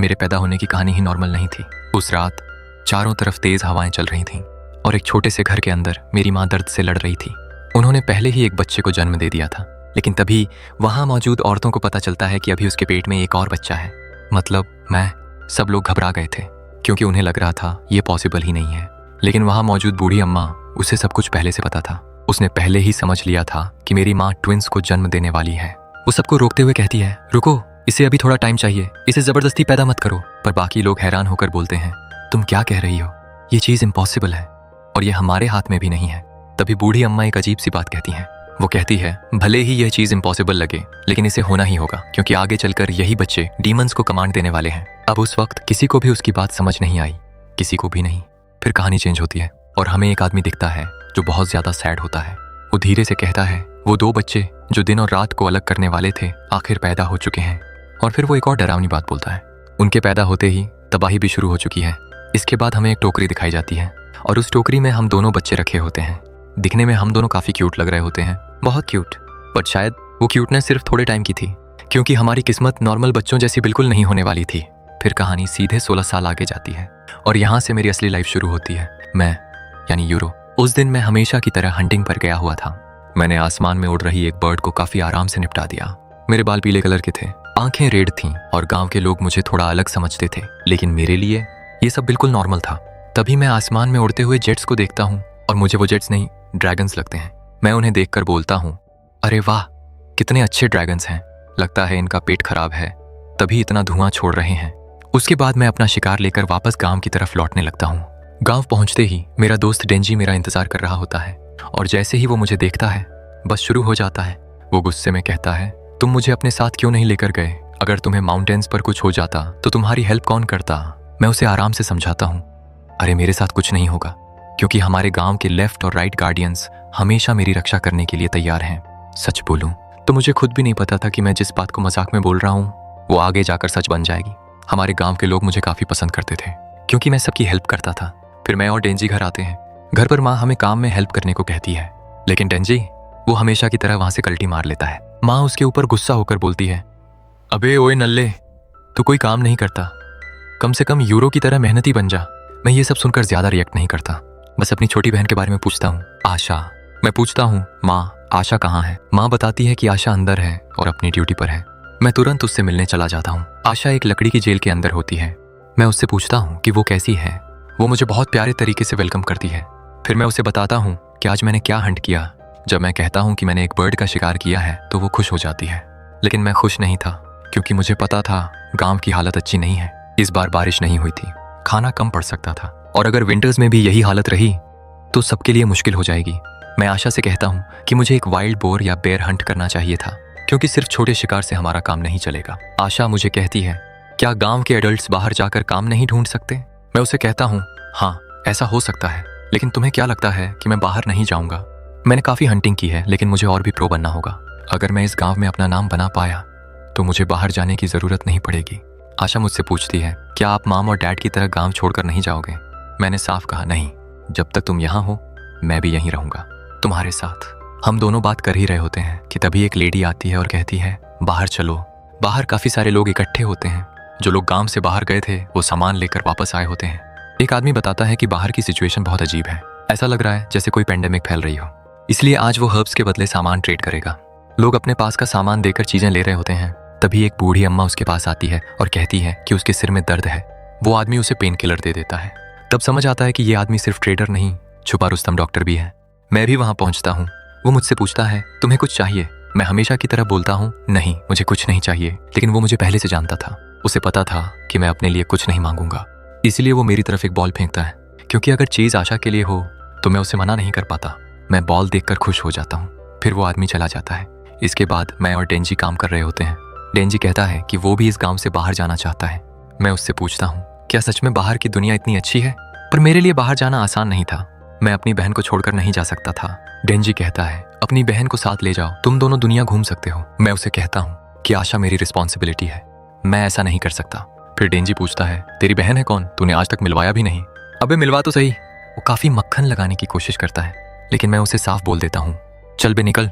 मेरे पैदा होने की कहानी ही नॉर्मल नहीं थी। उस रात चारों तरफ तेज हवाएं चल रही थीं और एक छोटे से घर के अंदर मेरी माँ दर्द से लड़ रही थी। उन्होंने पहले ही एक बच्चे को जन्म दे दिया था, लेकिन तभी वहां मौजूद औरतों को पता चलता है कि अभी उसके पेट में एक और बच्चा है, मतलब मैं। सब लोग घबरा गए थे क्योंकि उन्हें लग रहा था ये पॉसिबल ही नहीं है। लेकिन वहां मौजूद बूढ़ी अम्मा, उसे सब कुछ पहले से पता था। उसने पहले ही समझ लिया था कि मेरी माँ ट्विंस को जन्म देने वाली है। वो सबको रोकते हुए कहती है, रुको, इसे अभी थोड़ा टाइम चाहिए, इसे जबरदस्ती पैदा मत करो। पर बाकी लोग हैरान होकर बोलते हैं, तुम क्या कह रही हो, ये चीज इम्पॉसिबल है और ये हमारे हाथ में भी नहीं है। तभी बूढ़ी अम्मा एक अजीब सी बात कहती है। वो कहती है, भले ही यह चीज इम्पॉसिबल लगे, लेकिन इसे होना ही होगा क्योंकि आगे चलकर यही बच्चे डीमंस को कमांड देने वाले हैं। अब उस वक्त किसी को भी उसकी बात समझ नहीं आई, किसी को भी नहीं। फिर कहानी चेंज होती है और हमें एक आदमी दिखता है जो बहुत ज्यादा सैड होता है। वो धीरे से कहता है, वो 2 बच्चे जो दिन और रात को अलग करने वाले थे आखिर पैदा हो चुके हैं। और फिर वो एक और डरावनी बात बोलता है, उनके पैदा होते ही तबाही भी शुरू हो चुकी है। इसके बाद हमें एक टोकरी दिखाई जाती है और उस टोकरी में हम दोनों बच्चे रखे होते हैं। दिखने में हम दोनों काफी क्यूट लग रहे होते हैं, बहुत क्यूट। बट शायद वो क्यूटनेस सिर्फ थोड़े टाइम की थी क्योंकि हमारी किस्मत नॉर्मल बच्चों जैसी बिल्कुल नहीं होने वाली थी। फिर कहानी सीधे 16 साल आगे जाती है और यहाँ से मेरी असली लाइफ शुरू होती है। मैं यानी यूरो। उस दिन मैं हमेशा की तरह हंटिंग पर गया हुआ था। मैंने आसमान में उड़ रही एक बर्ड को काफी आराम से निपटा दिया। मेरे बाल पीले कलर के थे, आंखें रेड थीं और गांव के लोग मुझे थोड़ा अलग समझते थे, लेकिन मेरे लिए ये सब बिल्कुल नॉर्मल था। तभी मैं आसमान में उड़ते हुए जेट्स को देखता हूँ और मुझे वो जेट्स नहीं, ड्रैगन्स लगते हैं। मैं उन्हें देखकर बोलता हूँ, अरे वाह, कितने अच्छे ड्रैगन्स हैं, लगता है इनका पेट खराब है तभी इतना धुआं छोड़ रहे हैं। उसके बाद मैं अपना शिकार लेकर वापस गांव की तरफ लौटने लगता हूँ। गांव पहुंचते ही मेरा दोस्त डेंजी मेरा इंतजार कर रहा होता है और जैसे ही वो मुझे देखता है बस शुरू हो जाता है। वो गुस्से में कहता है, तुम मुझे अपने साथ क्यों नहीं लेकर गए? अगर तुम्हें माउंटेन्स पर कुछ हो जाता तो तुम्हारी हेल्प कौन करता? मैं उसे आराम से समझाता हूँ, अरे मेरे साथ कुछ नहीं होगा क्योंकि हमारे गांव के लेफ्ट और राइट गार्डियंस हमेशा मेरी रक्षा करने के लिए तैयार हैं। सच बोलूं तो मुझे खुद भी नहीं पता था कि मैं जिस बात को मजाक में बोल रहा हूँ वो आगे जाकर सच बन जाएगी। हमारे गांव के लोग मुझे काफी पसंद करते थे क्योंकि मैं सबकी हेल्प करता था। फिर मैं और डेंजी घर आते हैं। घर पर माँ हमें काम में हेल्प करने को कहती है, लेकिन डेंजी वो हमेशा की तरह वहां से कल्टी मार लेता है। माँ उसके ऊपर गुस्सा होकर बोलती है, अबे ओए नल्ले, तू कोई काम नहीं करता, कम से कम यूरो की तरह मेहनती बन जा। मैं ये सब सुनकर ज्यादा रिएक्ट नहीं करता, बस अपनी छोटी बहन के बारे में पूछता हूँ, आशा। मैं पूछता हूँ, माँ आशा कहाँ है? माँ बताती है कि आशा अंदर है और अपनी ड्यूटी पर है। मैं तुरंत उससे मिलने चला जाता हूँ। आशा एक लकड़ी की जेल के अंदर होती है। मैं उससे पूछता हूँ कि वो कैसी है। वो मुझे बहुत प्यारे तरीके से वेलकम करती है। फिर मैं उसे बताता हूँ कि आज मैंने क्या हंट किया। जब मैं कहता हूँ कि मैंने एक बर्ड का शिकार किया है तो वो खुश हो जाती है, लेकिन मैं खुश नहीं था क्योंकि मुझे पता था गांव की हालत अच्छी नहीं है। इस बार बारिश नहीं हुई थी, खाना कम पड़ सकता था और अगर विंटर्स में भी यही हालत रही तो सबके लिए मुश्किल हो जाएगी। मैं आशा से कहता हूँ कि मुझे एक वाइल्ड बोर या बेर हंट करना चाहिए था क्योंकि सिर्फ छोटे शिकार से हमारा काम नहीं चलेगा। आशा मुझे कहती है, क्या गांव के एडल्ट्स बाहर जाकर काम नहीं ढूंढ सकते? मैं उसे कहता हूँ, हाँ ऐसा हो सकता है, लेकिन तुम्हें क्या लगता है कि मैं बाहर नहीं जाऊंगा? मैंने काफी हंटिंग की है, लेकिन मुझे और भी प्रो बनना होगा। अगर मैं इस गांव में अपना नाम बना पाया तो मुझे बाहर जाने की जरूरत नहीं पड़ेगी। आशा मुझसे पूछती है, क्या आप माम और डैड की तरह गांव छोड़कर नहीं जाओगे? मैंने साफ कहा, नहीं, जब तक तुम यहाँ हो मैं भी यहीं रहूंगा तुम्हारे साथ। हम दोनों बात कर ही रहे होते हैं कि तभी एक लेडी आती है और कहती है, बाहर चलो। बाहर काफी सारे लोग इकट्ठे होते हैं। जो लोग गांव से बाहर गए थे वो सामान लेकर वापस आए होते हैं। एक आदमी बताता है कि बाहर की सिचुएशन बहुत अजीब है, ऐसा लग रहा है जैसे कोई पेंडेमिक फैल रही हो, इसलिए आज वो हर्ब्स के बदले सामान ट्रेड करेगा। लोग अपने पास का सामान देकर चीजें ले रहे होते हैं। तभी एक बूढ़ी अम्मा उसके पास आती है और कहती है कि उसके सिर में दर्द है। वो आदमी उसे पेन किलर दे देता है। तब समझ आता है कि ये आदमी सिर्फ ट्रेडर नहीं, छुपा रुस्तम डॉक्टर भी है। मैं भी वहां पहुंचता हूँ। वो मुझसे पूछता है, तुम्हें कुछ चाहिए? मैं हमेशा की तरह बोलता हूँ, नहीं मुझे कुछ नहीं चाहिए, लेकिन वो मुझे पहले से जानता था। उसे पता था कि मैं अपने लिए कुछ नहीं मांगूंगा, इसलिए वो मेरी तरफ एक बॉल फेंकता है क्योंकि अगर चीज आशा के लिए हो तो मैं उसे मना नहीं कर पाता। मैं बॉल देखकर खुश हो जाता हूँ। फिर वो आदमी चला जाता है। इसके बाद मैं और डेंजी काम कर रहे होते हैं। डेंजी कहता है कि वो भी इस गांव से बाहर जाना चाहता है। मैं उससे पूछता हूँ, क्या सच में बाहर की दुनिया इतनी अच्छी है? पर मेरे लिए बाहर जाना आसान नहीं था। मैं अपनी बहन को छोड़कर नहीं जा सकता था। डेंजी कहता है, अपनी बहन को साथ ले जाओ, तुम दोनों दुनिया घूम सकते हो। मैं उसे कहता हूँ कि आशा मेरी रिस्पॉन्सिबिलिटी है, मैं ऐसा नहीं कर सकता। फिर डेंजी पूछता है, तेरी बहन है कौन? तूने आज तक मिलवाया भी नहीं। अबे मिलवा तो सही। वो काफी मक्खन लगाने की कोशिश करता है, लेकिन मैं उसे साफ बोल देता हूँ, चल बे निकल।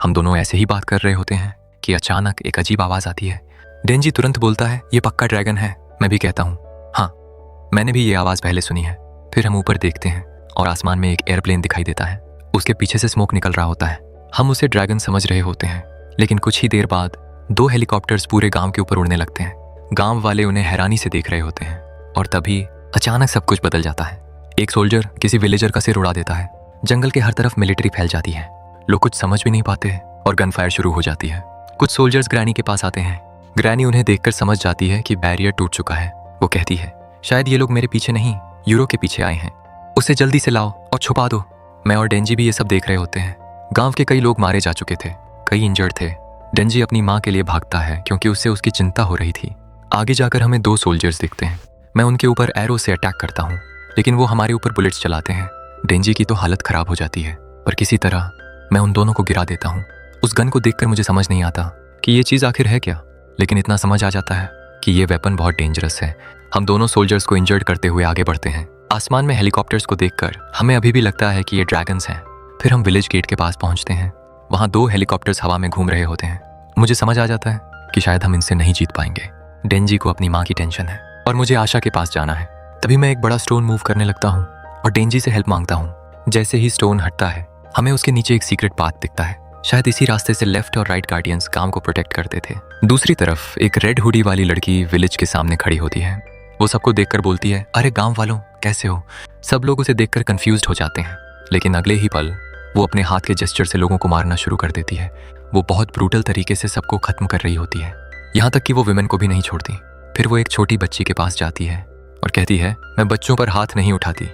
हम दोनों ऐसे ही बात कर रहे होते हैं कि अचानक एक अजीब आवाज आती है। डेंजी तुरंत बोलता है, ये पक्का ड्रैगन है। मैं भी कहता हूँ, हाँ मैंने भी ये आवाज़ पहले सुनी है। फिर हम ऊपर देखते हैं और आसमान में एक एयरप्लेन दिखाई देता है। उसके पीछे से स्मोक निकल रहा होता है। हम उसे ड्रैगन समझ रहे होते हैं, लेकिन कुछ ही देर बाद 2 हेलीकॉप्टर्स पूरे गांव के ऊपर उड़ने लगते हैं। गांव वाले उन्हें हैरानी से देख रहे होते हैं और तभी अचानक सब कुछ बदल जाता है। एक सोल्जर किसी विलेजर का सिर उड़ा देता है। जंगल के हर तरफ मिलिट्री फैल जाती है। लोग कुछ समझ भी नहीं पाते और गन फायर शुरू हो जाती है। कुछ सोल्जर्स ग्रैनी के पास आते हैं। ग्रैनी उन्हें देखकर समझ जाती है कि बैरियर टूट चुका है। वो कहती है, शायद ये लोग मेरे पीछे नहीं, यूरो के पीछे आए हैं। उसे जल्दी से लाओ और छुपा दो। मैं और डेंजी भी ये सब देख रहे होते हैं। गांव के कई लोग मारे जा चुके थे, कई इंजर्ड थे। डेंजी अपनी माँ के लिए भागता है क्योंकि उससे उसकी चिंता हो रही थी। आगे जाकर हमें 2 सोल्जर्स दिखते हैं। मैं उनके ऊपर एरो से अटैक करता हूँ, लेकिन वो हमारे ऊपर बुलेट्स चलाते हैं। डेंजी की तो हालत खराब हो जाती है, पर किसी तरह मैं उन दोनों को गिरा देता हूँ। उस गन को देखकर मुझे समझ नहीं आता कि ये चीज़ आखिर है क्या, लेकिन इतना समझ आ जाता है कि ये वेपन बहुत डेंजरस है। हम दोनों सोल्जर्स को इंजर्ड करते हुए आगे बढ़ते हैं। आसमान में हेलीकॉप्टर्स को देखकर हमें अभी भी लगता है कि ये ड्रैगन्स हैं। फिर हम विलेज गेट के पास पहुंचते हैं। वहाँ 2 हेलीकॉप्टर्स हवा में घूम रहे होते हैं। मुझे समझ आ जाता है कि शायद हम इनसे नहीं जीत पाएंगे। डेंजी को अपनी माँ की टेंशन है और मुझे आशा के पास जाना है। तभी मैं एक बड़ा स्टोन मूव करने लगता हूँ और डेंजी से हेल्प मांगता हूँ। जैसे ही स्टोन हटता है, हमें उसके नीचे एक सीक्रेट पाथ दिखता है। शायद इसी रास्ते से लेफ्ट और राइट गार्डियंस गांव को प्रोटेक्ट करते थे। दूसरी तरफ एक रेड हुडी वाली लड़की विलेज के सामने खड़ी होती है। वो सबको देखकर बोलती है, अरे गांव वालों कैसे हो। सब लोग उसे देखकर कंफ्यूज्ड हो जाते हैं, लेकिन अगले ही पल वो अपने हाथ के जेस्चर से लोगों को मारना शुरू कर देती है। वो बहुत ब्रूटल तरीके से सबको खत्म कर रही होती है, यहाँ तक कि वो विमेन को भी नहीं छोड़ती। फिर वो एक छोटी बच्ची के पास जाती है और कहती है, मैं बच्चों पर हाथ नहीं उठाती,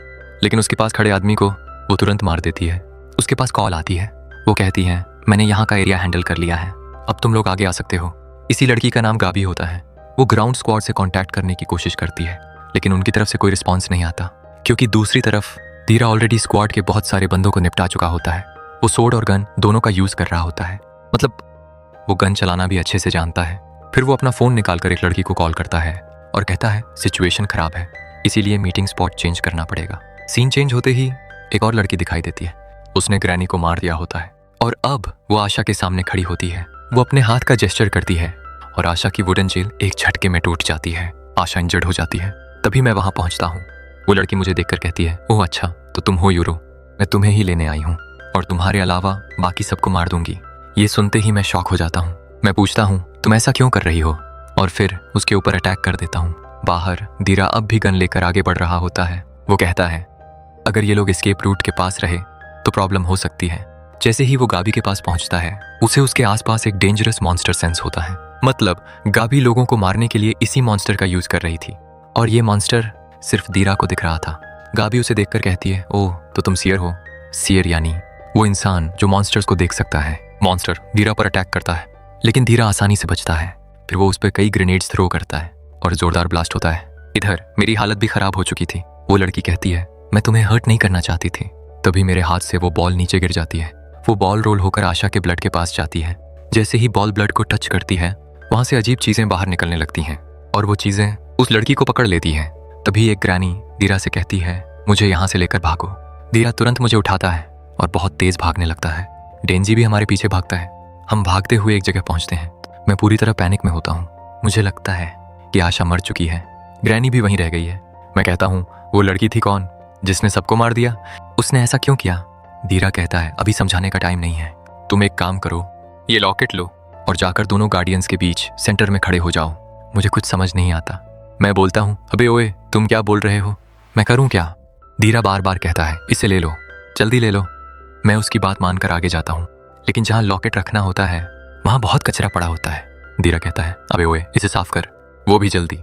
लेकिन उसके पास खड़े आदमी को वो तुरंत मार देती है। उसके पास कॉल आती है। वो कहती है, मैंने यहाँ का एरिया हैंडल कर लिया है, अब तुम लोग आगे आ सकते हो। इसी लड़की का नाम गाबी होता है। वो ग्राउंड स्क्वाड से कांटेक्ट करने की कोशिश करती है, लेकिन उनकी तरफ से कोई रिस्पॉन्स नहीं आता, क्योंकि दूसरी तरफ धीरा ऑलरेडी स्क्वाड के बहुत सारे बंदों को निपटा चुका होता है। वो सोर्ड और गन दोनों का यूज कर रहा होता है, मतलब वो गन चलाना भी अच्छे से जानता है। फिर वो अपना फोन निकालकर एक लड़की को कॉल करता है और कहता है, सिचुएशन खराब है, इसीलिए मीटिंग स्पॉट चेंज करना पड़ेगा। सीन चेंज होते ही एक और लड़की दिखाई देती है। उसने ग्रैनी को मार दिया होता है और अब वो आशा के सामने खड़ी होती है। वो अपने हाथ का जेस्चर करती है और आशा की वुडन जेल एक झटके में टूट जाती है। आशा इंजर्ड हो जाती है। तभी मैं वहां पहुंचता हूँ। वो लड़की मुझे देखकर कहती है, ओह अच्छा, तो तुम हो यूरो, मैं तुम्हें ही लेने आई हूँ और तुम्हारे अलावा बाकी सबको मार दूंगी। ये सुनते ही मैं शॉक हो जाता हूँ। मैं पूछता हूँ, तुम ऐसा क्यों कर रही हो, और फिर उसके ऊपर अटैक कर देता हूँ। बाहर धीरा अब भी गन लेकर आगे बढ़ रहा होता है। वो कहता है, अगर ये लोग एस्केप रूट के पास रहे तो प्रॉब्लम हो सकती है। जैसे ही वो गाबी के पास पहुंचता है, उसे उसके आसपास एक डेंजरस मॉन्स्टर सेंस होता है। मतलब गाबी लोगों को मारने के लिए इसी मॉन्स्टर का यूज कर रही थी और ये मॉन्स्टर सिर्फ धीरा को दिख रहा था। गाबी उसे देखकर कहती है, ओह तो तुम सियर हो। सियर यानी वो इंसान जो मॉन्स्टर्स को देख सकता है। मॉन्स्टर धीरा पर अटैक करता है, लेकिन धीरा आसानी से बचता है। फिर वो उस पर कई ग्रेनेड्स थ्रो करता है और जोरदार ब्लास्ट होता है। इधर मेरी हालत भी खराब हो चुकी थी। वो लड़की कहती है, मैं तुम्हें हर्ट नहीं करना चाहती थी। तभी मेरे हाथ से वो बॉल नीचे गिर जाती है। वो बॉल रोल होकर आशा के ब्लड के पास जाती है। जैसे ही बॉल ब्लड को टच करती है, वहां से अजीब चीजें बाहर निकलने लगती हैं और वो चीजें उस लड़की को पकड़ लेती हैं। तभी एक ग्रैनी धीरा से कहती है, मुझे यहाँ से लेकर भागो। धीरा तुरंत मुझे उठाता है और बहुत तेज भागने लगता है। डेंजी भी हमारे पीछे भागता है। हम भागते हुए एक जगह पहुंचते हैं। मैं पूरी तरह पैनिक में होता हूँ। मुझे लगता है कि आशा मर चुकी है। ग्रैनी भी वहीं रह गई है। मैं कहता हूँ, वो लड़की थी कौन जिसने सबको मार दिया? उसने ऐसा क्यों किया? धीरा कहता है, अभी समझाने का टाइम नहीं है। तुम एक काम करो, ये लॉकेट लो और जाकर दोनों गार्डियंस के बीच सेंटर में खड़े हो जाओ। मुझे कुछ समझ नहीं आता। मैं बोलता हूँ, अबे ओए, तुम क्या बोल रहे हो? मैं करूँ क्या? धीरा बार बार कहता है, इसे ले लो, जल्दी ले लो। मैं उसकी बात मानकर आगे जाता हूँ, लेकिन जहाँ लॉकेट रखना होता है वहाँ बहुत कचरा पड़ा होता है। धीरा कहता है, अबे ओए, इसे साफ कर, वो भी जल्दी।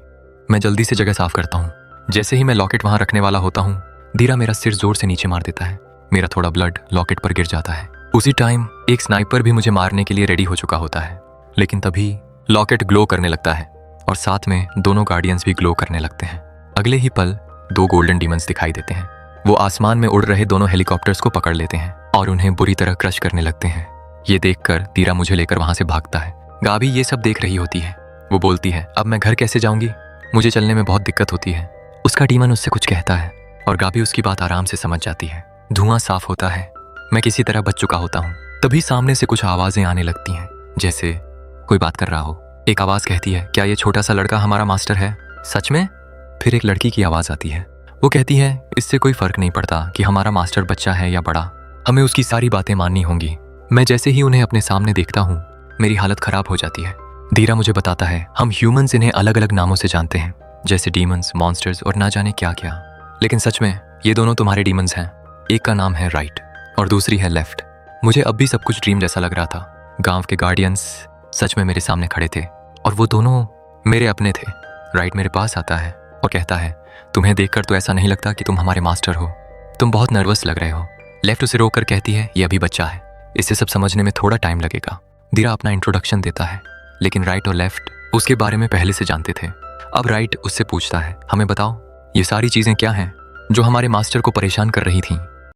मैं जल्दी से जगह साफ करता हूँ। जैसे ही मैं लॉकेट वहाँ रखने वाला होता हूँ, धीरा मेरा सिर जोर से नीचे मार देता है। मेरा थोड़ा ब्लड लॉकेट पर गिर जाता है। उसी टाइम एक स्नाइपर भी मुझे मारने के लिए रेडी हो चुका होता है, लेकिन तभी लॉकेट ग्लो करने लगता है और साथ में दोनों गार्डियंस भी ग्लो करने लगते हैं। अगले ही पल 2 गोल्डन डीमंस दिखाई देते हैं। वो आसमान में उड़ रहे दोनों हेलीकॉप्टर्स को पकड़ लेते हैं और उन्हें बुरी तरह क्रश करने लगते हैं। ये देखकर धीरा मुझे लेकर वहां से भागता है। गाबी ये सब देख रही होती है। वो बोलती है, अब मैं घर कैसे जाऊंगी? मुझे चलने में बहुत दिक्कत होती है। उसका डीमन उससे कुछ कहता है और गाबी उसकी बात आराम से समझ जाती है। धुआं साफ होता है। मैं किसी तरह बच चुका होता हूँ। तभी सामने से कुछ आवाजें आने लगती हैं, जैसे कोई बात कर रहा हो। एक आवाज कहती है, क्या ये छोटा सा लड़का हमारा मास्टर है? सच में? फिर एक लड़की की आवाज़ आती है। वो कहती है, इससे कोई फ़र्क नहीं पड़ता कि हमारा मास्टर बच्चा है या बड़ा, हमें उसकी सारी बातें माननी होंगी। मैं जैसे ही उन्हें अपने सामने देखता हूँ, मेरी हालत ख़राब हो जाती है। धीरा मुझे बताता है, हम ह्यूमंस इन्हें अलग अलग नामों से जानते हैं, जैसे डीमंस, मॉन्स्टर्स और ना जाने क्या क्या। लेकिन सच में ये दोनों तुम्हारे डीमंस हैं। एक का नाम है राइट और दूसरी है लेफ्ट। मुझे अब भी सब कुछ ड्रीम जैसा लग रहा था। गांव के गार्डियंस सच में मेरे सामने खड़े थे और वो दोनों मेरे अपने थे। राइट मेरे पास आता है और कहता है, तुम्हें देखकर तो ऐसा नहीं लगता कि तुम हमारे मास्टर हो, तुम बहुत नर्वस लग रहे हो। लेफ्ट उसे रोक कर कहती है, ये अभी बच्चा है, इसे सब समझने में थोड़ा टाइम लगेगा। धीरा अपना इंट्रोडक्शन देता है, लेकिन राइट और लेफ्ट उसके बारे में पहले से जानते थे। अब राइट उससे पूछता है, हमें बताओ ये सारी चीज़ें क्या हैं जो हमारे मास्टर को परेशान कर रही थीं।